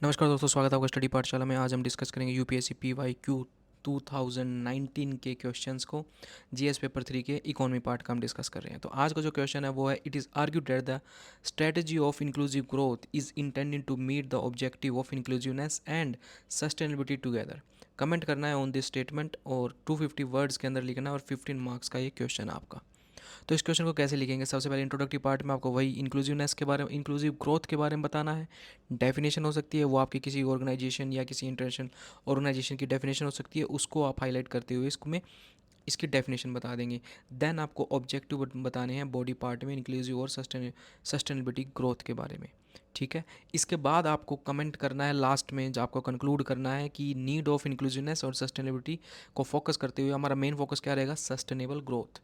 नमस्कार दोस्तों, स्वागत है आपका स्टडी पाठशाला में। आज हम डिस्कस करेंगे यूपीएससी पीवाईक्यू 2019 के क्वेश्चंस को। जीएस पेपर 3 के इकोनॉमी पार्ट का हम डिस्कस कर रहे हैं। तो आज का जो क्वेश्चन है वो है, it is argued that the strategy of inclusive growth is intended to meet the objective of inclusiveness and sustainability together. Comment करना है ऑन दिस स्टेटमेंट और 250 वर्ड्स के अंदर लिखना है और 15 मार्क्स का ये क्वेश्चन है आपका। तो इस क्वेश्चन को कैसे लिखेंगे? सबसे पहले इंट्रोडक्टरी पार्ट में आपको वही इंक्लूसिवनेस के बारे में, इंक्लूसिव ग्रोथ के बारे में बताना है। डेफिनेशन हो सकती है वो आपकी किसी ऑर्गेनाइजेशन या किसी इंटरनेशनल ऑर्गेनाइजेशन की डेफिनेशन हो सकती है, उसको आप हाईलाइट करते हुए इसमें इसकी डेफिनेशन बता देंगे। देन आपको ऑब्जेक्टिव बताने हैं बॉडी पार्ट में इंक्लूसिव और सस्टेनेबिलिटी ग्रोथ के बारे में। ठीक है, इसके बाद आपको कमेंट करना है लास्ट में, जो आपको कंक्लूड करना है कि नीड ऑफ इंक्लूसिवनेस और सस्टेनेबिलिटी को फोकस करते हुए हमारा मेन फोकस क्या रहेगा? Sustainable growth.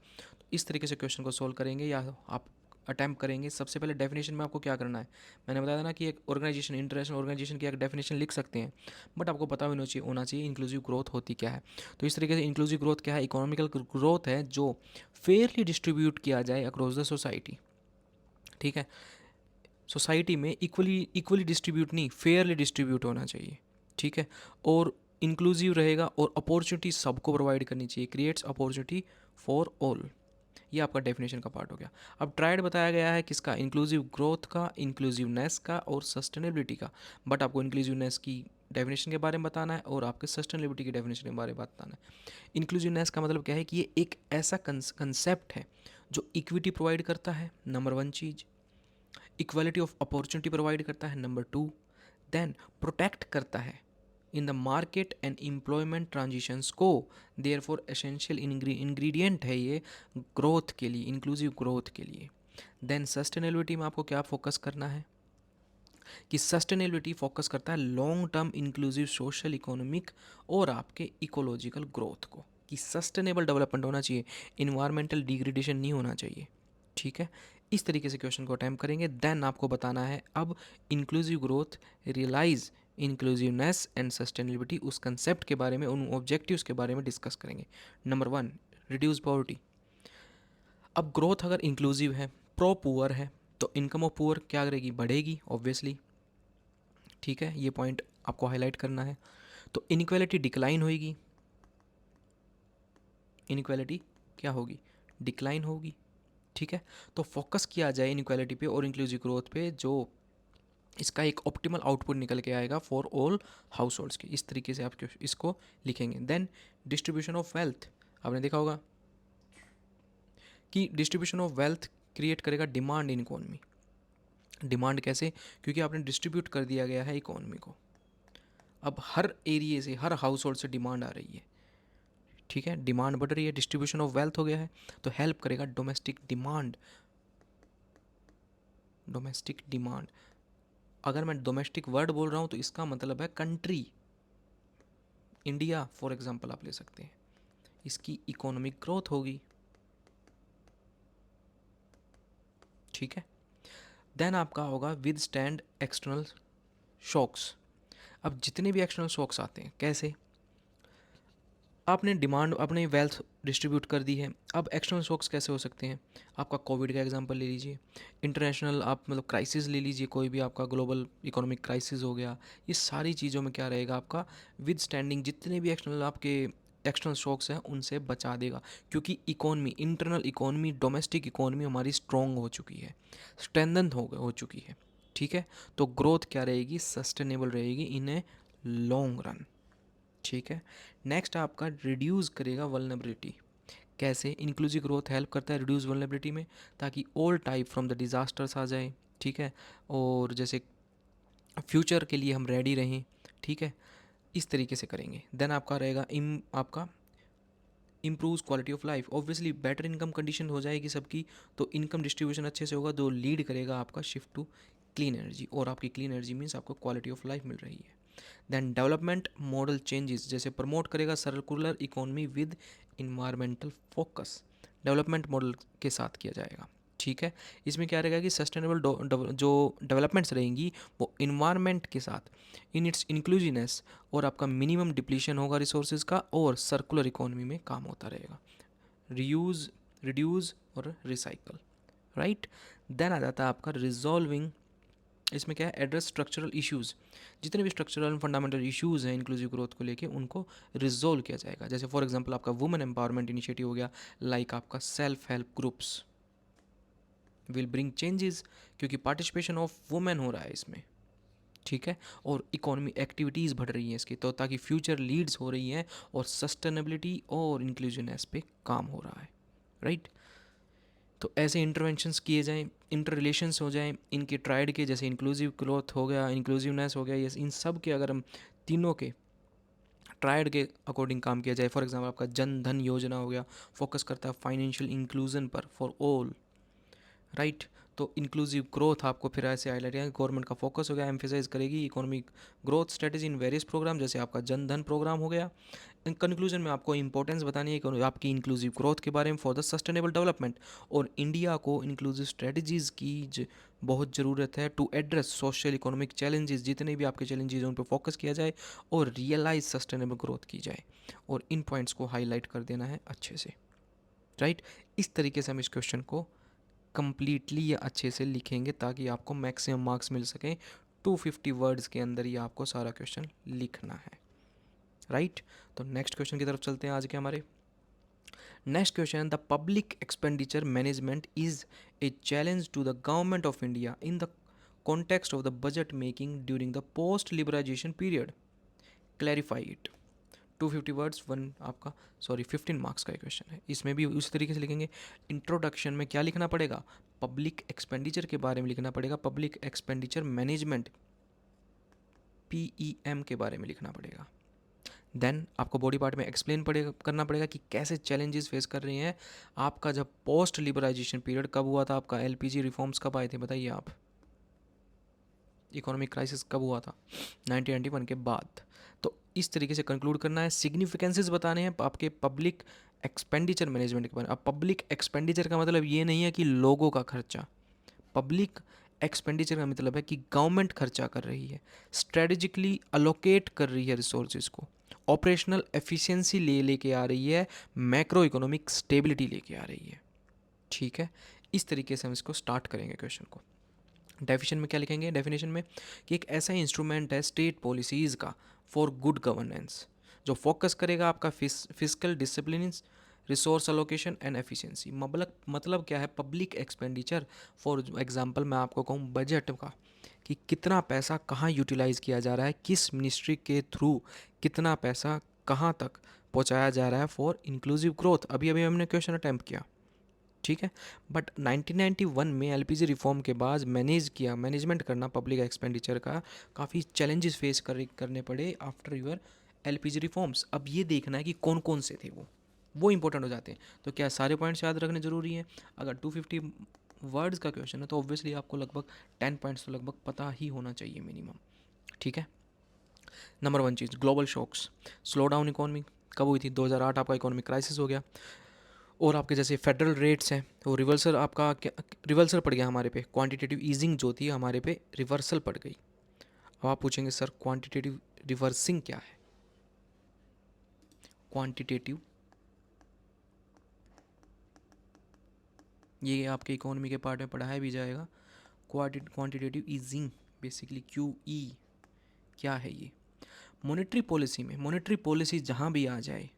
इस तरीके से क्वेश्चन को सोल्व करेंगे या आप अटैम्प्ट करेंगे। सबसे पहले डेफिनेशन में आपको क्या करना है, मैंने बताया था ना कि एक ऑर्गेनाइजेशन, इंटरनेशनल ऑर्गेनाइजेशन की एक डेफिनेशन लिख सकते हैं, बट आपको पता होना चाहिए इंक्लूसिव ग्रोथ होती क्या है। तो इस तरीके से इंक्लूसिव ग्रोथ क्या है? इकोनॉमिकल ग्रोथ है जो फेयरली डिस्ट्रीब्यूट किया जाए अक्रॉस द सोसाइटी। ठीक है, सोसाइटी में इक्वली इक्वली डिस्ट्रीब्यूट नहीं, फेयरली डिस्ट्रीब्यूट होना चाहिए। ठीक है, और इंक्लूसिव रहेगा और अपॉर्चुनिटी सबको प्रोवाइड करनी चाहिए, क्रिएट्स अपॉर्चुनिटी फॉर ऑल। ये आपका डेफिनेशन का पार्ट हो गया। अब ट्रायड बताया गया है किसका? इंक्लूसिव ग्रोथ का, इंक्लूसिवनेस का और सस्टेनेबिलिटी का। बट आपको इंक्लूसिवनेस की डेफिनेशन के बारे में बताना है और आपके सस्टेनेबिलिटी की डेफिनेशन के बारे में बताना है। इंक्लूसिवनेस का मतलब क्या है कि ये एक ऐसा कंसेप्ट है जो इक्विटी प्रोवाइड करता है, number one cheese. Equality of opportunity provide करता है, नंबर टू। देन प्रोटेक्ट करता है in the market and employment transitions को। देयर फॉर एसेंशियल इंग्रेडिएंट है ये ग्रोथ के लिए, इंक्लूसिव ग्रोथ के लिए। देन सस्टेनेबिलिटी में आपको क्या फोकस करना है कि सस्टेनेबिलिटी फोकस करता है long term inclusive social economic और आपके इकोलॉजिकल ग्रोथ को, कि सस्टेनेबल डेवलपमेंट होना चाहिए, इन्वायरमेंटल डिग्रेडेशन नहीं होना चाहिए। ठीक है, इस तरीके से क्वेश्चन को अटैम्प्ट करेंगे। देन आपको बताना है अब inclusive growth realise inclusiveness and sustainability, उस कंसेप्ट के बारे में, उन ऑब्जेक्टिव्स के बारे में डिस्कस करेंगे। Number one, reduce poverty. अब ग्रोथ अगर इंक्लूसिव है, प्रो पुअर है, तो इनकम ऑफ पुअर क्या करेगी? बढ़ेगी ऑब्वियसली। ठीक है, ये पॉइंट आपको हाईलाइट करना है। तो इनक्वालिटी डिक्लाइन होगी, इनक्वालिटी क्या होगी? डिक्लाइन होगी। ठीक है, तो फोकस किया जाए इनक्वालिटी पे और इंक्लूसिव ग्रोथ पे, जो इसका एक ऑप्टिमल आउटपुट निकल के आएगा फॉर ऑल हाउस होल्ड्स के। इस तरीके से आप इसको लिखेंगे। देन डिस्ट्रीब्यूशन ऑफ वेल्थ, आपने देखा होगा कि डिस्ट्रीब्यूशन ऑफ वेल्थ क्रिएट करेगा डिमांड इन इकोनॉमी। डिमांड कैसे? क्योंकि आपने डिस्ट्रीब्यूट कर दिया गया है इकोनॉमी को। अब हर एरिए से, हर हाउस होल्ड से डिमांड आ रही है। ठीक है, डिमांड बढ़ रही है, डिस्ट्रीब्यूशन ऑफ वेल्थ हो गया है, तो हेल्प करेगा डोमेस्टिक डिमांड। डोमेस्टिक डिमांड, अगर मैं डोमेस्टिक वर्ड बोल रहा हूँ तो इसका मतलब है कंट्री, इंडिया फॉर एग्जांपल आप ले सकते हैं। इसकी इकोनॉमिक ग्रोथ होगी। ठीक है, देन आपका होगा विद स्टैंड एक्सटर्नल शॉक्स। अब जितने भी एक्सटर्नल शॉक्स आते हैं, कैसे? आपने डिमांड, अपने वेल्थ डिस्ट्रीब्यूट कर दी है, अब एक्सटर्नल शॉक्स कैसे हो सकते हैं? आपका कोविड का एग्जांपल ले लीजिए, इंटरनेशनल आप मतलब क्राइसिस ले लीजिए, कोई भी आपका ग्लोबल इकोनॉमिक क्राइसिस हो गया। ये सारी चीज़ों में क्या रहेगा आपका? विद स्टैंडिंग, जितने भी एक्सटर्नल आपके एक्सटर्नल शॉक्स हैं उनसे बचा देगा, क्योंकि economy, internal economy, domestic economy हमारी स्ट्रॉन्ग हो चुकी है, स्ट्रेंथन हो चुकी है। ठीक है, तो ग्रोथ क्या रहेगी? सस्टेनेबल रहेगी इन ए लॉन्ग रन। ठीक है, नेक्स्ट आपका रिड्यूस करेगा वल्नरेबिलिटी। कैसे? इंक्लूसिव ग्रोथ हेल्प करता है रिड्यूस वल्नरेबिलिटी में, ताकि all type from the disasters आ जाए। ठीक है, और जैसे फ्यूचर के लिए हम रेडी रहें। ठीक है, इस तरीके से करेंगे। देन आपका रहेगा आपका improve quality of life. Obviously better income condition हो जाएगी सबकी, तो इनकम डिस्ट्रीब्यूशन अच्छे से होगा, जो लीड करेगा आपका शिफ्ट टू क्लीन एनर्जी, और आपकी क्लीन एनर्जी मीन्स आपको क्वालिटी ऑफ लाइफ मिल रही है। देन डेवलपमेंट मॉडल चेंजेस, जैसे प्रमोट करेगा circular economy with environmental focus, development model के साथ किया जाएगा। ठीक है, इसमें क्या रहेगा कि सस्टेनेबल जो डेवलपमेंट्स रहेंगी वो इन्वायरमेंट के साथ, इन इट्स इंक्लूसिवनेस, और आपका मिनिमम डिप्लीशन होगा रिसोर्सेज का, और सर्कुलर इकोनॉमी में काम होता रहेगा, रीयूज़, रिड्यूस और रिसाइकल। राइट, देन आ जाता है आपका रिजॉल्विंग इसमें क्या है, एड्रेस स्ट्रक्चरल इश्यूज़, जितने भी स्ट्रक्चरल फंडामेंटल इश्यूज़ हैं इंक्लूसिव ग्रोथ को लेके उनको रिजोल्व किया जाएगा। जैसे फॉर एग्जांपल आपका वुमेन एम्पावरमेंट इनिशिएटिव हो गया, लाइक आपका self help groups will bring changes, क्योंकि पार्टिसिपेशन ऑफ वुमेन हो रहा है इसमें, ठीक है, और इकोनॉमी एक्टिविटीज़ बढ़ रही हैं इसकी, तो ताकि फ्यूचर लीड्स हो रही हैं और सस्टेनेबिलिटी और इंक्लूजननेस पे काम हो रहा है, राइट। तो ऐसे इंटरवेंशंस किए जाएं, इंटर रिलेशंस हो जाएं इनके ट्राइड के, जैसे इंक्लूसिव ग्रोथ हो गया, इंक्लूसिवनेस हो गया, ये इन सब के अगर हम तीनों के ट्राइड के अकॉर्डिंग काम किया जाए। फॉर एग्जांपल आपका जन धन योजना हो गया, फोकस करता है फाइनेंशियल इंक्लूजन पर फॉर ऑल, राइट। तो इंक्लूसिव ग्रोथ आपको फिर ऐसे हाईलाइट किया, गवर्नमेंट का फोकस हो गया, एम्फेसाइज करेगी economic growth strategy in various program, जैसे आपका जन धन प्रोग्राम हो गया। कंक्लूजन में आपको इंपॉर्टेंस बतानी है कि आपकी इंक्लूसिव ग्रोथ के बारे में फॉर द सस्टेनेबल डेवलपमेंट, और इंडिया को इंक्लूसिव स्ट्रेटजीज़ की बहुत ज़रूरत है to address social economic challenges, जितने भी आपके चैलेंजेस हैं उन पर फोकस किया जाए और रियलाइज सस्टेनेबल ग्रोथ की जाए, और इन पॉइंट्स को हाईलाइट कर देना है अच्छे से, राइट। इस तरीके से हम इस क्वेश्चन को कंप्लीटली या अच्छे से लिखेंगे ताकि आपको मैक्सिमम मार्क्स मिल सकें। 250 वर्ड्स के अंदर ही आपको सारा क्वेश्चन लिखना है, राइट। तो नेक्स्ट क्वेश्चन की तरफ चलते हैं आज के हमारे। Next question, the public expenditure management is a challenge to the government of India in the context of the budget making during the post liberalisation period, clarify it. 250 words, one आपका 15 marks का question है। इसमें भी उस तरीके से लिखेंगे। Introduction में क्या लिखना पड़ेगा, पब्लिक एक्सपेंडिचर के बारे में लिखना पड़ेगा, पब्लिक एक्सपेंडिचर मैनेजमेंट PEM के बारे में लिखना पड़ेगा। देन आपको बॉडी पार्ट में एक्सप्लेन करना पड़ेगा कि कैसे चैलेंजेस फेस कर रही हैं। आपका जब पोस्ट लिबराइजेशन पीरियड कब हुआ था, आपका LPG रिफॉर्म्स कब आए थे बताइए आप, इकोनॉमिक क्राइसिस कब हुआ था, 1991 के बाद। तो इस तरीके से कंक्लूड करना है, सिग्निफिकेंसेस बताने हैं आपके पब्लिक एक्सपेंडिचर मैनेजमेंट के बारे में। अब पब्लिक एक्सपेंडिचर का मतलब ये नहीं है कि लोगों का खर्चा, पब्लिक एक्सपेंडिचर का मतलब है कि गवर्नमेंट खर्चा कर रही है, स्ट्रेटेजिकली अलोकेट कर रही है रिसोर्सेज को, ऑपरेशनल एफिशिएंसी लेके आ रही है, मैक्रो इकोनॉमिक स्टेबिलिटी लेके आ रही है, ठीक है। इस तरीके से हम इसको स्टार्ट करेंगे क्वेश्चन को। डेफिनेशन में क्या लिखेंगे, डेफिनेशन में कि एक ऐसा इंस्ट्रूमेंट है स्टेट पॉलिसीज़ का फॉर गुड गवर्नेंस, जो फोकस करेगा आपका physical discipline, resource allocation and efficiency. मतलब क्या है, पब्लिक एक्सपेंडिचर, फॉर एग्जांपल मैं आपको कहूँ बजट का, कि कितना पैसा कहाँ यूटिलाइज़ किया जा रहा है, किस मिनिस्ट्री के थ्रू कितना पैसा कहाँ तक पहुँचाया जा रहा है फॉर इंक्लूसिव ग्रोथ। अभी अभी हमने क्वेश्चन अटैम्प्ट किया, ठीक है। बट 1991 में LPG रिफॉर्म के बाद मैनेजमेंट करना पब्लिक एक्सपेंडिचर का काफ़ी चैलेंजेस फेस करने पड़े आफ्टर यूर LPG रिफॉर्म्स। अब ये देखना है कि कौन कौन से थे वो इंपॉर्टेंट हो जाते हैं। तो क्या सारे पॉइंट्स याद रखने ज़रूरी हैं? अगर 250 वर्ड्स का क्वेश्चन है तो ऑब्वियसली आपको लगभग 10 पॉइंट्स तो लगभग पता ही होना चाहिए मिनिमम, ठीक है। नंबर 1 चीज़, global shocks, slow down economy कब हुई थी? 2008 आपका इकोनॉमिक क्राइसिस हो गया। और आपके जैसे फेडरल रेट्स हैं वो रिवर्सल, आपका क्या रिवर्सल पड़ गया हमारे पे, क्वांटिटेटिव ईजिंग जो थी हमारे पे रिवर्सल पड़ गई। अब आप पूछेंगे सर क्वांटिटेटिव रिवर्सिंग क्या है? क्वांटिटेटिव, ये आपके इकोनॉमी के पार्ट में पढ़ाया भी जाएगा। क्वांटिटेटिव ईजिंग बेसिकली QE क्या है ये? मॉनेटरी पॉलिसी में, मॉनेटरी पॉलिसी जहाँ भी आ जाए,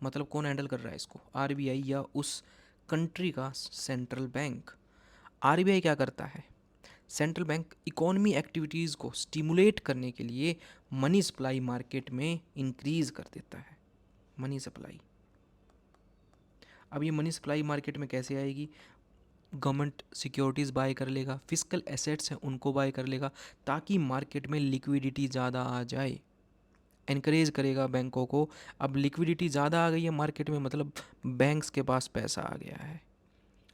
मतलब कौन हैंडल कर रहा है इसको, RBI या उस कंट्री का सेंट्रल बैंक। RBI क्या करता है, सेंट्रल बैंक इकोनॉमी एक्टिविटीज़ को स्टिमुलेट करने के लिए मनी सप्लाई मार्केट में इंक्रीज़ कर देता है, मनी सप्लाई। अब ये मनी सप्लाई मार्केट में कैसे आएगी? गवर्नमेंट सिक्योरिटीज़ बाय कर लेगा, फिजिकल एसेट्स हैं उनको बाय कर लेगा, ताकि मार्केट में लिक्विडिटी ज़्यादा आ जाए, इनकरेज करेगा बैंकों को। अब लिक्विडिटी ज़्यादा आ गई है मार्केट में, मतलब बैंक्स के पास पैसा आ गया है।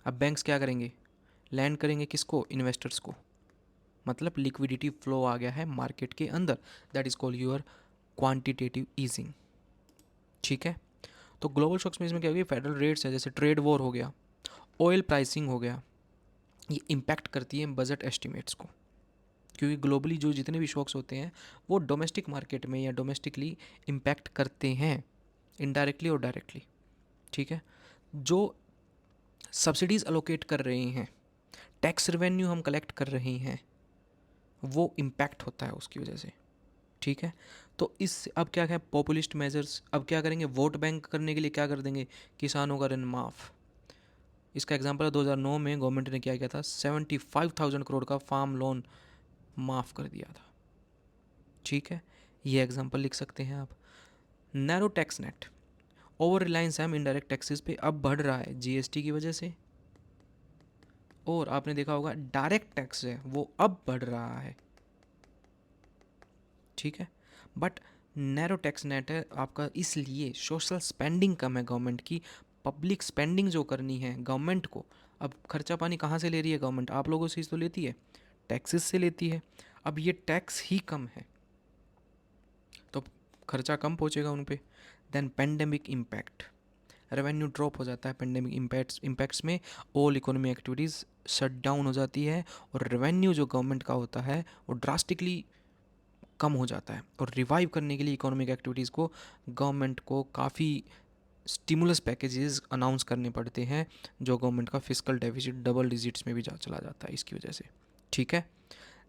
अब बैंक्स क्या करेंगे, लैंड करेंगे किसको, इन्वेस्टर्स को, मतलब लिक्विडिटी फ्लो आ गया है मार्केट के अंदर। That is called your quantitative easing, ठीक है। तो ग्लोबल शॉक्स में इसमें क्या हो गया, फेडरल रेट्स है, जैसे ट्रेड वॉर हो गया, ऑयल प्राइसिंग हो गया, ये इम्पैक्ट करती है बजट एस्टिमेट्स को, क्योंकि ग्लोबली जो जितने भी शॉक्स होते हैं वो डोमेस्टिक मार्केट में या डोमेस्टिकली इम्पैक्ट करते हैं, इनडायरेक्टली और डायरेक्टली, ठीक है। जो सब्सिडीज़ अलोकेट कर रहे हैं, टैक्स रेवेन्यू हम कलेक्ट कर रहे हैं वो इम्पैक्ट होता है उसकी वजह से, ठीक है। तो इस अब क्या है, पॉपुलिस्ट मेजर्स, अब क्या करेंगे, वोट बैंक करने के लिए क्या कर देंगे, किसानों का ऋण माफ़। इसका एग्जांपल है 2009 में गवर्नमेंट ने क्या किया था, 75,000 करोड़ का फार्म लोन माफ़ कर दिया था, ठीक है। ये एग्जांपल लिख सकते हैं आप। Narrow tax net, over Reliance हम इनडायरेक्ट टैक्सेस पे अब बढ़ रहा है जीएसटी की वजह से, और आपने देखा होगा डायरेक्ट टैक्स है वो अब बढ़ रहा है, ठीक है। बट नैरो टैक्स नेट है आपका, इसलिए सोशल स्पेंडिंग कम है गवर्नमेंट की। पब्लिक स्पेंडिंग जो करनी है गवर्नमेंट को, अब खर्चा पानी कहाँ से ले रही है गवर्नमेंट, आप लोगों से ही तो लेती है, टैक्सेस से लेती है। अब ये टैक्स ही कम है तो खर्चा कम पहुँचेगा उन पे। Then pandemic impact, revenue drop हो जाता है पेंडेमिक इम्पैक्ट्स में, all economy activities shut down हो जाती है, और रेवेन्यू जो गवर्नमेंट का होता है वो ड्रास्टिकली कम हो जाता है। और रिवाइव करने के लिए इकोनॉमिक एक्टिविटीज़ को गवर्नमेंट को काफ़ी स्टिमुलस पैकेजेस अनाउंस करने पड़ते हैं, जो गवर्नमेंट का फिस्कल डेफिसिट डबल डिजिट्स में भी चला जाता है इसकी वजह से, ठीक है।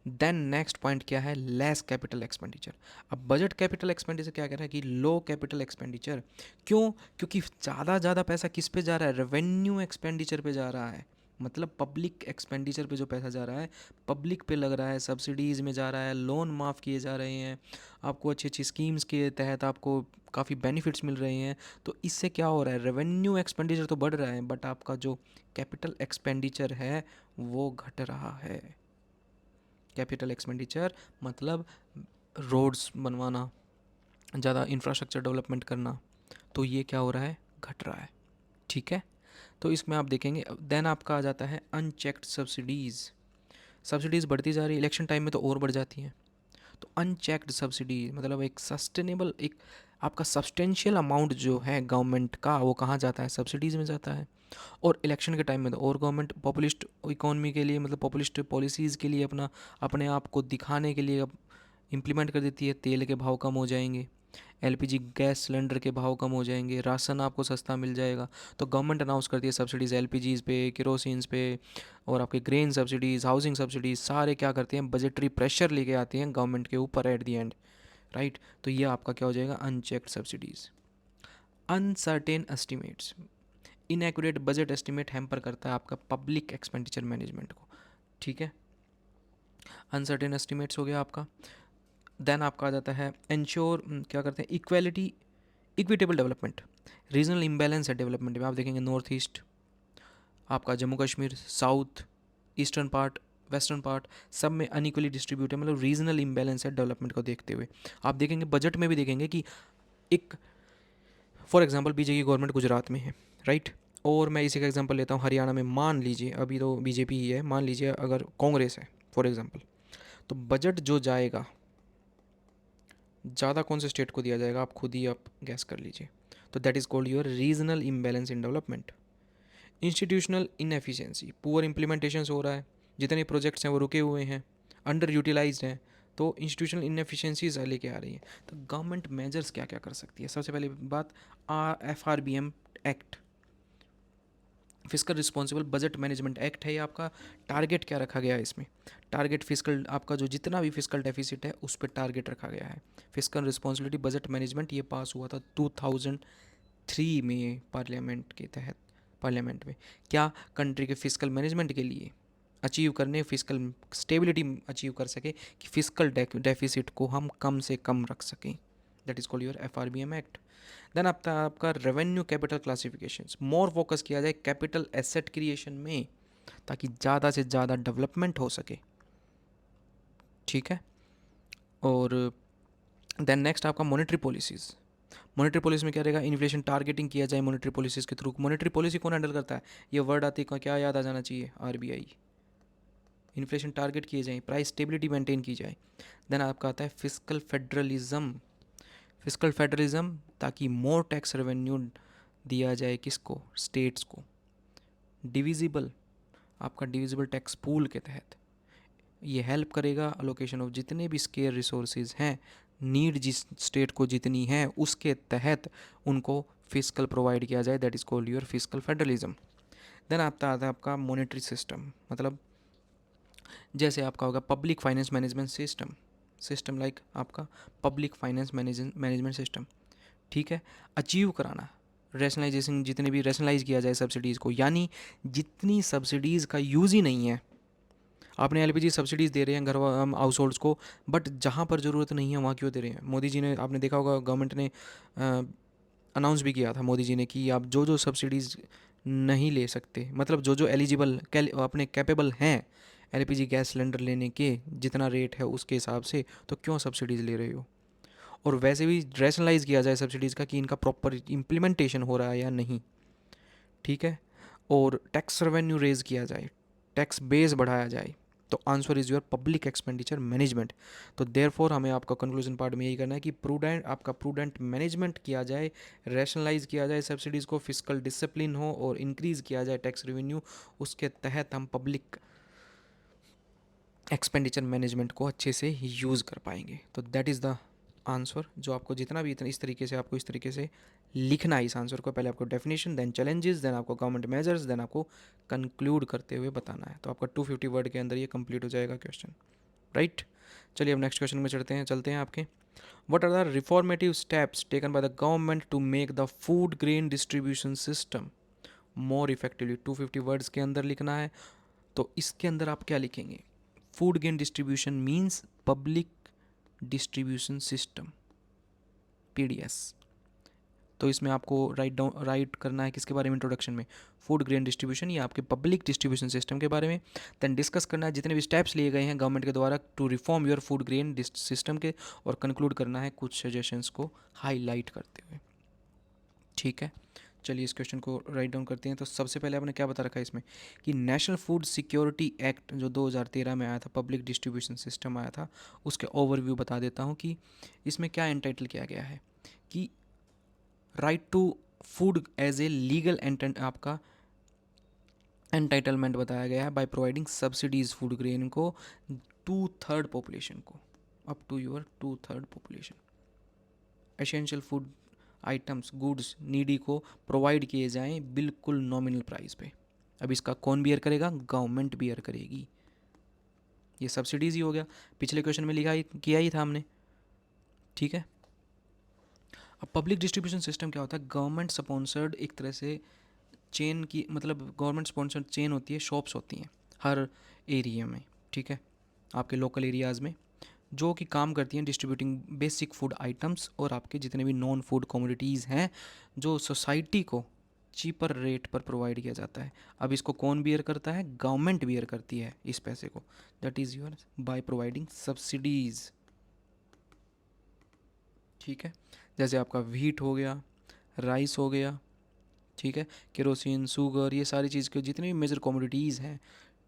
देन नेक्स्ट पॉइंट क्या है, लेस कैपिटल एक्सपेंडिचर। अब बजट कैपिटल एक्सपेंडिचर क्या कह रहा है कि लो कैपिटल एक्सपेंडिचर, क्यों, क्योंकि ज़्यादा पैसा किस पे जा रहा है, रेवेन्यू एक्सपेंडिचर पे जा रहा है। मतलब पब्लिक एक्सपेंडिचर पे जो पैसा जा रहा है पब्लिक पे लग रहा है, सब्सिडीज़ में जा रहा है, लोन माफ़ किए जा रहे हैं, आपको अच्छी अच्छी स्कीम्स के तहत आपको काफ़ी बेनिफिट्स मिल रहे हैं। तो इससे क्या हो रहा है, रेवेन्यू एक्सपेंडिचर तो बढ़ रहा है बट आपका जो कैपिटल एक्सपेंडिचर है वो घट रहा है। कैपिटल एक्सपेंडिचर मतलब रोड्स बनवाना, ज़्यादा इंफ्रास्ट्रक्चर डेवलपमेंट करना, तो ये क्या हो रहा है, घट रहा है, ठीक है। तो इसमें आप देखेंगे देन आपका आ जाता है अनचेक्ड सब्सिडीज़। सब्सिडीज़ बढ़ती जा रही है, इलेक्शन टाइम में तो और बढ़ जाती हैं। तो अनचेक्ड सब्सिडी मतलब एक सस्टेनेबल, एक आपका सब्सटेंशियल अमाउंट जो है गवर्नमेंट का वो कहाँ जाता है, सब्सिडीज़ में जाता है। और इलेक्शन के टाइम में तो और गवर्नमेंट पॉपुलिस्ट इकोनॉमी के लिए, मतलब पॉपुलिस्ट पॉलिसीज़ के लिए अपने आप को दिखाने के लिए अब इम्प्लीमेंट कर देती है, तेल के भाव कम हो जाएंगे, एलपीजी गैस सिलेंडर के भाव कम हो जाएंगे, राशन आपको सस्ता मिल जाएगा। तो गवर्नमेंट अनाउंस करती है सब्सिडीज़ एलपीजीज़ पे, केरोसिन्स पे, और आपके ग्रेन सब्सिडीज़, हाउसिंग सब्सिडीज़, सारे क्या करते हैं, बजटरी प्रेशर लेके आते हैं गवर्नमेंट के ऊपर एट दी एंड, राइट। तो ये आपका क्या हो जाएगा, unchecked subsidies. Uncertain estimates, inaccurate budget estimate hamper करता है आपका पब्लिक एक्सपेंडिचर मैनेजमेंट को, ठीक है। अनसर्टेन एस्टिमेट्स हो गया आपका। देन आपका आ जाता है इंश्योर, क्या करते हैं, equality, equitable development. Regional imbalance है डेवलपमेंट में, आप देखेंगे नॉर्थ ईस्ट, आपका Jammu Kashmir, south, eastern part, western part, सब में अनइक्वली डिस्ट्रीब्यूट है, मतलब रीजनल इम्बैलेंस है डेवलपमेंट को देखते हुए। आप देखेंगे बजट में भी देखेंगे कि एक, for example BJP government Gujarat में है, राइट। और मैं इसी का एग्जांपल लेता हूँ हरियाणा में, मान लीजिए अभी तो बीजेपी ही है, मान लीजिए अगर कांग्रेस है फॉर एग्जांपल, तो बजट जो जाएगा ज़्यादा कौन से स्टेट को दिया जाएगा, आप खुद ही आप गैस कर लीजिए। तो that is called your regional imbalance in development. Institutional inefficiency, poor implementation हो रहा है, जितने प्रोजेक्ट्स हैं वो रुके हुए हैं, अंडर यूटिलाइज्ड हैं, तो इंस्टीट्यूशनल इनएफिशिएंसीज लेके आ रही है। तो गवर्नमेंट मेजर्स क्या क्या कर सकती है, सबसे पहले बात FRBM act, physical responsible budget management act है ये आपका। टारगेट क्या रखा गया है इसमें, टारगेट फिजिकल आपका जो जितना भी फिजिकल डेफिसिट है उस पर टारगेट रखा गया है। फिजिकल रिस्पॉन्सिबिलिटी बजट मैनेजमेंट ये पास हुआ था 2003 में पार्लियामेंट के तहत, पार्लियामेंट में, क्या, कंट्री के फिजिकल मैनेजमेंट के लिए अचीव करने, फिजिकल स्टेबिलिटी अचीव कर सके, कि फिजिकल डेफिसिट को हम कम से कम रख सकें, that is called your FRBM act. Then आपका revenue capital classifications, more focus किया जाए कैपिटल एसेट क्रिएशन में ताकि ज़्यादा से ज़्यादा डेवलपमेंट हो सके, ठीक है। और देन नेक्स्ट आपका मॉनेटरी पॉलिसीज़, मॉनेटरी पॉलिसी में क्या रहेगा, इन्फ्लेशन टारगेटिंग किया जाए मॉनेटरी पॉलिसीज़ के थ्रू। मॉनेटरी पॉलिसी कौन हैंडल करता है, ये वर्ड आती है क्या याद आ जाना चाहिए, RBI। इन्फ्लेशन टारगेट किए जाए, प्राइस स्टेबिलिटी मेंटेन की जाए। देन आपका आता है फिजिकल फेडरलिज्म, फिजिकल फेडरलिज्म ताकि मोर टैक्स रेवेन्यू दिया जाए किसको, स्टेट्स को। डिविजिबल, आपका डिविजिबल टैक्स पूल के तहत ये हेल्प करेगा अलोकेशन ऑफ जितने भी स्केयर रिसोर्सेज हैं, नीड जिस स्टेट को जितनी है उसके तहत उनको फिजिकल प्रोवाइड किया जाए, that is called your physical federalism. Then आता है आपका मॉनेटरी सिस्टम, मतलब जैसे आपका होगा public finance management system, system like आपका पब्लिक फाइनेंस मैनेजमेंट सिस्टम, ठीक है। अचीव कराना, रैशनलाइजेशन, जितने भी रैशनलाइज किया जाए सब्सिडीज़ को, यानी जितनी सब्सिडीज़ का यूज़ ही नहीं है। आपने एलपीजी सब्सिडीज़ दे रहे हैं घर हाउस होल्ड्स को, बट जहाँ पर ज़रूरत नहीं है वहाँ क्यों दे रहे हैं? मोदी जी ने, आपने देखा होगा गवर्नमेंट ने अनाउंस भी किया था मोदी जी ने कि आप जो जो सब्सिडीज़ नहीं ले सकते, मतलब जो जो एलिजिबल अपने कैपेबल हैं एलपीजी गैस सिलेंडर लेने के, जितना रेट है उसके हिसाब से, तो क्यों सब्सिडीज़ ले रहे हो? और वैसे भी रैशनलाइज़ किया जाए सब्सिडीज़ का कि इनका प्रॉपर इम्प्लीमेंटेशन हो रहा है या नहीं, ठीक है। और टैक्स रेवेन्यू रेज़ किया जाए, टैक्स बेस बढ़ाया जाए, तो answer is your public expenditure management. तो देयरफॉर हमें आपका कंक्लूजन पार्ट में यही करना है कि प्रूडेंट मैनेजमेंट किया जाए, रैशनलाइज किया जाए सब्सिडीज़ को, फिजिकल डिसिप्लिन हो और इंक्रीज़ किया जाए टैक्स रेवेन्यू, उसके तहत हम पब्लिक एक्सपेंडिचर मैनेजमेंट को अच्छे से यूज़ कर पाएंगे। तो दैट इज़ द आंसर, जो आपको जितना भी इतना इस तरीके से, आपको इस तरीके से लिखना है इस आंसर को। पहले आपको डेफिनेशन, देन चैलेंजेस, देन आपको गवर्नमेंट मेजर्स, देन आपको कंक्लूड करते हुए बताना है। तो आपका 250 वर्ड के अंदर ये कंप्लीट हो जाएगा क्वेश्चन, राइट। चलिए अब नेक्स्ट क्वेश्चन में चलते हैं आपके। What are the reformative steps taken by the government to make the food grain distribution system more effectively? 250 words के अंदर लिखना है। तो इसके अंदर आप क्या लिखेंगे? Food grain distribution means public distribution system, PDS. तो इसमें आपको राइट करना है किसके बारे में? इंट्रोडक्शन में फूड ग्रेन डिस्ट्रीब्यूशन, ये आपके पब्लिक डिस्ट्रीब्यूशन सिस्टम के बारे में। देन डिस्कस करना है जितने भी स्टेप्स लिए गए हैं गवर्नमेंट के द्वारा to reform your food grain system के, और कंक्लूड करना है कुछ सजेशंस को हाईलाइट करते हुए, ठीक है। चलिए इस क्वेश्चन को राइट डाउन करते हैं। तो सबसे पहले आपने क्या बता रखा है इसमें कि नेशनल फूड सिक्योरिटी एक्ट जो 2013 में आया था, पब्लिक डिस्ट्रीब्यूशन सिस्टम आया था, उसके ओवरव्यू बता देता हूँ कि इसमें क्या एंटाइटल किया गया है कि right to food as a legal आपका एंटाइटलमेंट बताया गया है by providing subsidies food grain को 2/3 पॉपुलेशन को, up to your 2/3 population, essential food items goods needy को प्रोवाइड किए जाएं बिल्कुल नॉमिनल प्राइस पे। अब इसका कौन बियर करेगा? गवर्नमेंट बियर करेगी। ये सब्सिडीज ही हो गया, पिछले क्वेश्चन में लिखा ही किया ही था हमने, ठीक है। अब पब्लिक डिस्ट्रीब्यूशन सिस्टम क्या होता है? गवर्नमेंट स्पॉन्सर्ड एक तरह से चेन की, मतलब गवर्नमेंट स्पॉन्सर्ड चेन होती है, शॉप्स होती हैं हर एरिया में, ठीक है, आपके लोकल एरियाज़ में, जो कि काम करती हैं डिस्ट्रीब्यूटिंग बेसिक फूड आइटम्स और आपके जितने भी नॉन फूड कमोडिटीज़ हैं जो सोसाइटी को चीपर रेट पर प्रोवाइड किया जाता है। अब इसको कौन बियर करता है? गवर्नमेंट बियर करती है इस पैसे को, that is your by providing subsidies, ठीक है। जैसे आपका व्हीट हो गया, राइस हो गया, ठीक है, केरोसिन, शुगर, ये सारी चीज़ के जितने भी मेजर कमोडिटीज़ हैं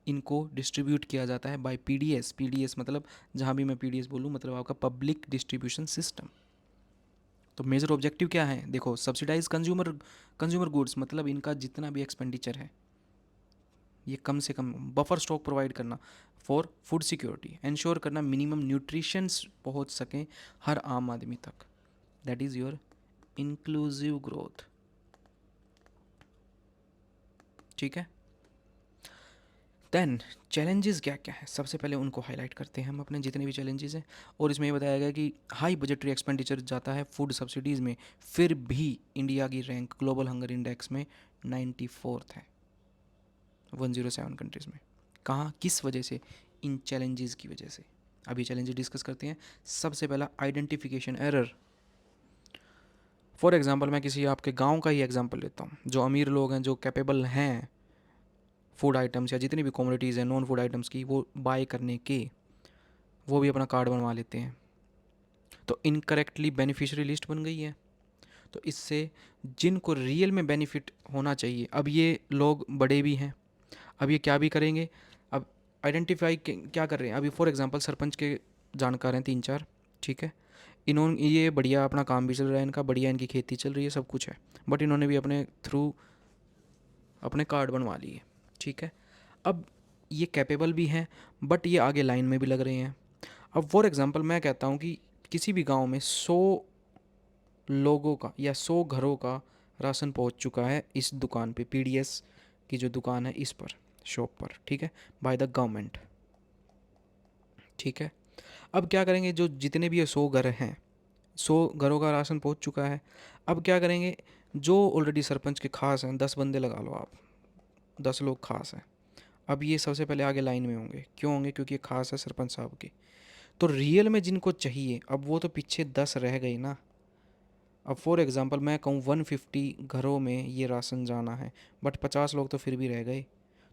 इनको डिस्ट्रीब्यूट किया जाता है बाय पीडीएस। पीडीएस मतलब, जहाँ भी मैं पीडीएस बोलूँ मतलब आपका पब्लिक डिस्ट्रीब्यूशन सिस्टम। तो मेजर ऑब्जेक्टिव क्या है? देखो, सब्सिडाइज कंज्यूमर गुड्स, मतलब इनका जितना भी एक्सपेंडिचर है ये कम से कम, बफर स्टॉक प्रोवाइड करना फॉर फूड सिक्योरिटी, इंश्योर करना मिनिमम न्यूट्रिशंस पहुँच सकें हर आम आदमी तक, that is your inclusive growth, ठीक है। देन चैलेंजेस क्या क्या है, सबसे पहले उनको हाईलाइट करते हैं हम अपने जितने भी चैलेंजेस हैं। और इसमें ये बताया गया कि हाई बजटरी एक्सपेंडिचर जाता है फूड सब्सिडीज़ में, फिर भी इंडिया की रैंक ग्लोबल हंगर इंडेक्स में 94th है 107 कंट्रीज़ में। कहाँ, किस वजह से? इन चैलेंजेस की वजह से। अभी चैलेंजेस डिस्कस करते हैं। सबसे पहला आइडेंटिफिकेशन एरर। फॉर एग्जांपल मैं किसी आपके गांव का ही एग्जांपल लेता हूँ, जो अमीर लोग हैं, जो कैपेबल हैं फूड आइटम्स या जितनी भी कमोडिटीज़ हैं नॉन फूड आइटम्स की, वो बाय करने के, वो भी अपना कार्ड बनवा लेते हैं, तो इनकरेक्टली बेनिफिशियरी लिस्ट बन गई है। तो इससे जिनको रियल में बेनिफिट होना चाहिए, अब ये लोग बड़े भी हैं, अब ये क्या भी करेंगे, अब आइडेंटिफाई क्या कर रहे हैं? अभी फॉर एग्जांपल सरपंच के जानकार हैं 3-4, ठीक है, इन्होंने ये बढ़िया अपना काम भी चल रहा है इनका, बढ़िया इनकी खेती चल रही है, सब कुछ है, बट इन्होंने भी अपने थ्रू अपने कार्ड बनवा लिए, ठीक है। अब ये कैपेबल भी हैं, बट ये आगे लाइन में भी लग रहे हैं। अब फॉर एग्ज़ाम्पल मैं कहता हूँ कि किसी भी गांव में 100 लोगों का या 100 घरों का राशन पहुँच चुका है इस दुकान पे, पीडीएस की जो दुकान है इस पर, शॉप पर, ठीक है, बाय द गवर्नमेंट। ठीक है। अब क्या करेंगे, जो जितने भी ये 100 घर हैं, 100 घरों का राशन पहुंच चुका है। अब क्या करेंगे, जो ऑलरेडी सरपंच के खास हैं, 10 बंदे लगा लो आप, 10 लोग खास हैं। अब ये सबसे पहले आगे लाइन में होंगे, क्यों होंगे, क्योंकि ये खास है सरपंच साहब के। तो रियल में जिनको चाहिए, अब वो तो पीछे 10 रह गई ना। अब फॉर एग्जांपल मैं कहूँ 150 घरों में ये राशन जाना है, बट 50 लोग तो फिर भी रह गए।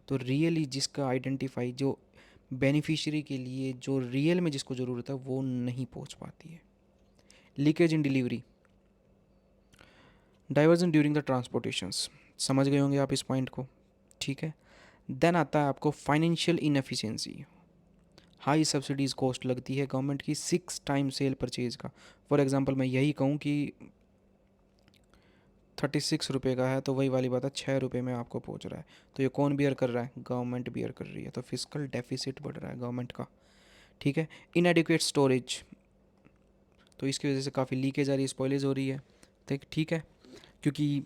तो रियली जिसका आइडेंटिफाई, जो बेनिफिशियरी के लिए जो रियल में जिसको ज़रूरत है, वो नहीं पहुंच पाती है। Leakage in delivery, diversion during the transportations, समझ गए होंगे आप इस पॉइंट को। ठीक है। देन आता है आपको financial inefficiency, high subsidies cost लगती है गवर्नमेंट की 6 टाइम सेल परचेज का। फॉर एग्जांपल मैं यही कहूँ कि 36 रुपये का है, तो वही वाली बात है, 6 रुपये में आपको पहुँच रहा है। तो ये कौन बियर कर रहा है, गवर्नमेंट बियर कर रही है। तो फिजिकल डेफिसिट बढ़ रहा है गवर्नमेंट का। ठीक है। इनएडिक्वेट स्टोरेज, तो इसकी वजह से काफ़ी लीकेज आ रही है, स्पॉइलेज हो रही है। ठीक है। क्योंकि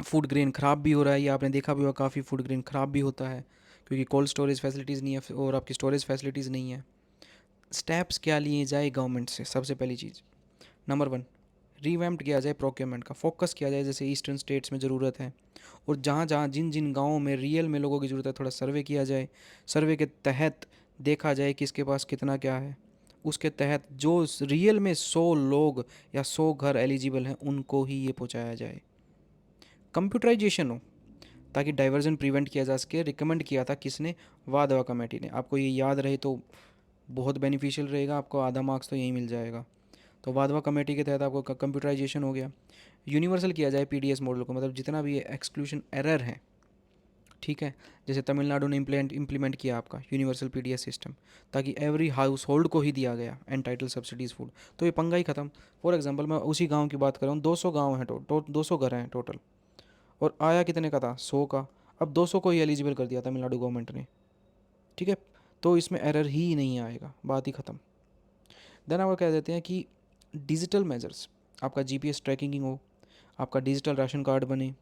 फूड ग्रेन ख़राब भी हो रहा है, ये आपने देखा भी होगा, काफ़ी फूड ग्रेन ख़राब भी होता है क्योंकि कोल्ड स्टोरेज फैसिलिटीज़ नहीं है और आपकी स्टोरेज फैसिलिटीज़ नहीं है। स्टेप्स क्या लिए जाए गवर्नमेंट से, सबसे पहली चीज़ नंबर 1, रीवैम्प्ड किया जाए प्रोक्योरमेंट का, फोकस किया जाए जैसे ईस्टर्न स्टेट्स में ज़रूरत है, और जहाँ जहाँ जिन जिन गाँवों में रियल में लोगों की ज़रूरत है, थोड़ा सर्वे किया जाए। सर्वे के तहत देखा जाए किसके पास कितना क्या है, उसके तहत जो रियल में 100 लोग या 100 घर एलिजिबल हैं उनको ही ये पहुँचाया जाए। कंप्यूटराइजेशन हो ताकि डाइवर्जन प्रिवेंट किया जा सके। रिकमेंड किया था किसने, वादवा कमेटी ने। आपको ये याद रहे तो बहुत बेनिफिशियल रहेगा, आपको आधा मार्क्स तो यही मिल जाएगा। तो वादवा कमेटी के तहत आपको कंप्यूटराइजेशन हो गया। यूनिवर्सल किया जाए पीडीएस मॉडल को, मतलब जितना भी एक्सक्लूशन एरर है, ठीक है, जैसे तमिलनाडु ने इम्प्लीमेंट किया आपका यूनिवर्सल पीडीएस सिस्टम, ताकि एवरी हाउस होल्ड को ही दिया गया एंटाइटल सब्सिडीज़ फूड। तो ये पंगा ही खत्म। फॉर एग्जांपल मैं उसी गांव की बात कर रहा हूँ, 200 गांव हैं, 200 घर हैं टोटल, और आया कितने का था, 100 का। अब 200 को ही एलिजिबल कर दिया तमिलनाडु गवर्नमेंट ने। ठीक है। तो इसमें एरर ही नहीं आएगा, बात ही ख़त्म। देन आपको कह देते हैं कि डिजिटल मेजर्स, आपका जीपीएस ट्रैकिंग हो, आपका डिजिटल राशन कार्ड बने,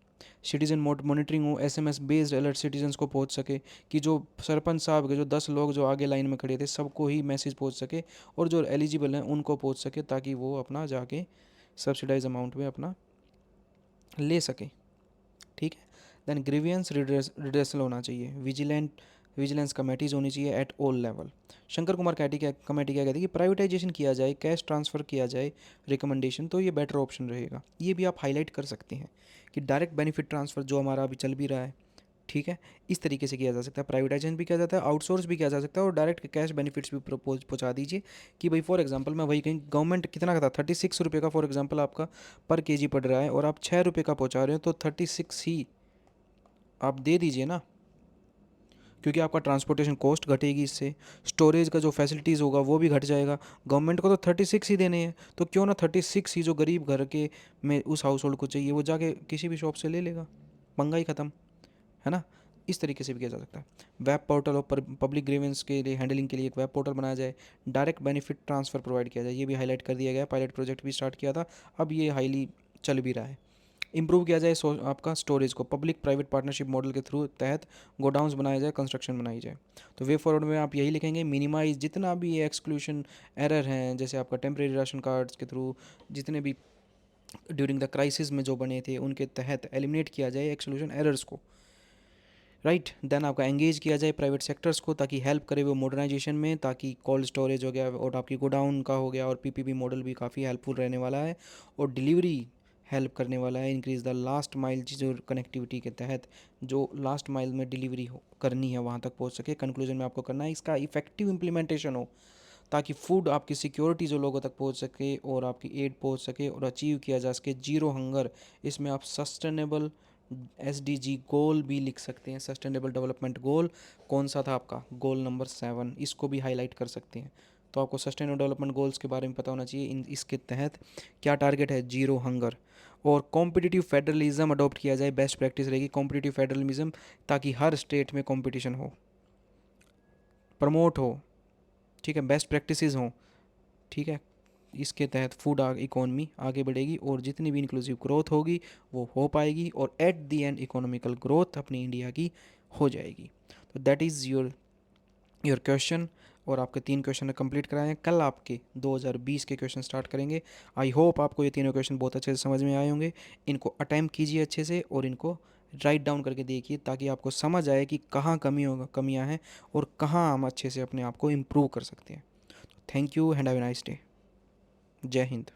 सिटीज़न मॉनिटरिंग हो, एसएमएस बेस्ड अलर्ट सिटीजन्स को पहुंच सके, कि जो सरपंच साहब के जो 10 लोग जो आगे लाइन में खड़े थे सबको ही मैसेज पहुंच सके, और जो एलिजिबल हैं उनको पहुंच सके, ताकि वो अपना जाके सब्सिडाइज अमाउंट में अपना ले सके। ठीक है। देन ग्रीवियंस रिड्रेसल होना चाहिए, विजिलेंस कमेटीज़ होनी चाहिए at all level. Shankar Kumar committee क्या कहती है कि प्राइवेटाइजेशन किया जाए, कैश ट्रांसफ़र किया जाए, रिकमेंडेशन, तो ये बेटर ऑप्शन रहेगा। ये भी आप हाईलाइट कर सकते हैं कि डायरेक्ट बेनिफिट ट्रांसफ़र जो हमारा अभी चल भी रहा है, ठीक है, इस तरीके से किया जा सकता है। प्राइवेटाइजेशन भी किया जाता है, आउटसोर्स भी किया जा सकता है, और डायरेक्ट कैश बेनिफिट्स भी पहुंचा दीजिए। कि भाई फॉर एग्जांपल मैं वही कहीं गवर्नमेंट कितना का था, 36 रुपये का फॉर एग्जांपल आपका पर केजी पड़ रहा है, और आप 6 रुपये का पहुंचा रहे हो, तो 36 ही आप दे दीजिए ना, क्योंकि आपका ट्रांसपोर्टेशन कॉस्ट घटेगी इससे, स्टोरेज का जो फैसिलिटीज़ होगा वो भी घट जाएगा। गवर्नमेंट को तो 36 ही देने हैं, तो क्यों ना 36 ही जो गरीब घर के में उस हाउस होल्ड को चाहिए वो जाके किसी भी शॉप से ले लेगा, पंगा ही ख़त्म, है ना। इस तरीके से भी किया जा सकता है। वेब पोर्टल और पब्लिक ग्रीवेंस के लिए हैंडलिंग के लिए एक वेब पोर्टल बनाया जाए, डायरेक्ट बेनिफिट ट्रांसफ़र प्रोवाइड किया जाए, ये भी हाईलाइट कर दिया गया। पायलट प्रोजेक्ट भी स्टार्ट किया था, अब ये हाईली चल भी रहा है। इंप्रूव किया जाए आपका स्टोरेज को, पब्लिक प्राइवेट पार्टनरशिप मॉडल के थ्रू तहत गोडाउंस बनाया जाए, कंस्ट्रक्शन बनाई जाए। तो वे फॉरवर्ड में आप यही लिखेंगे, मिनिमाइज जितना भी ये एक्सक्लूशन एरर हैं, जैसे आपका टेम्प्रेरी राशन कार्ड्स के थ्रू जितने भी ड्यूरिंग द क्राइसिस में जो बने थे, उनके तहत एलिमिनेट किया जाए एक्सक्लूशन एरर्स को। राइट। देन आपका एंगेज किया जाए प्राइवेट सेक्टर्स को, ताकि हेल्प करे वो मॉडर्नाइजेशन में, ताकि कोल्ड स्टोरेज हो गया और आपकी गोडाउन का हो गया, और पीपीपी मॉडल भी काफ़ी हेल्पफुल रहने वाला है, और डिलीवरी हेल्प करने वाला है। इंक्रीज द लास्ट माइल, जो कनेक्टिविटी के तहत जो लास्ट माइल में डिलीवरी करनी है वहाँ तक पहुँच सके। कंक्लूजन में आपको करना है इसका इफेक्टिव इम्प्लीमेंटेशन हो, ताकि फूड आपकी सिक्योरिटी जो लोगों तक पहुंच सके, और आपकी एड पहुंच सके, और अचीव किया जा सके जीरो हंगर। इसमें आप सस्टेनेबल एसडीजी गोल भी लिख सकते हैं। सस्टेनेबल डेवलपमेंट गोल कौन सा था आपका, गोल नंबर 7, इसको भी हाईलाइट कर सकते हैं। तो आपको सस्टेनेबल डेवलपमेंट गोल्स के बारे में पता होना चाहिए। इसके तहत क्या टारगेट है, जीरो हंगर। और कॉम्पिटिटिव फेडरलिज्म अडॉप्ट किया जाए, बेस्ट प्रैक्टिस रहेगी कॉम्पिटिटिव फेडरलिज्म, ताकि हर स्टेट में कंपटीशन हो, प्रमोट हो, ठीक है, बेस्ट प्रैक्टिसेस हों, ठीक है। इसके तहत फूड इकोनॉमी आगे बढ़ेगी, और जितनी भी इंक्लूसिव ग्रोथ होगी वो हो पाएगी, और at the and economical growth अपनी इंडिया की हो जाएगी। तो दैट इज़ योर क्वेश्चन। और आपके 3 क्वेश्चन कंप्लीट कराए हैं। कल आपके 2020 के क्वेश्चन स्टार्ट करेंगे। आई होप आपको ये तीनों क्वेश्चन बहुत अच्छे से समझ में आए होंगे। इनको अटैम्प्ट कीजिए अच्छे से और इनको राइट डाउन करके देखिए, ताकि आपको समझ आए कि कहाँ कमियाँ हैं और कहाँ हम अच्छे से अपने आप को इम्प्रूव कर सकते हैं। Thank you and have a nice day. जय हिंद।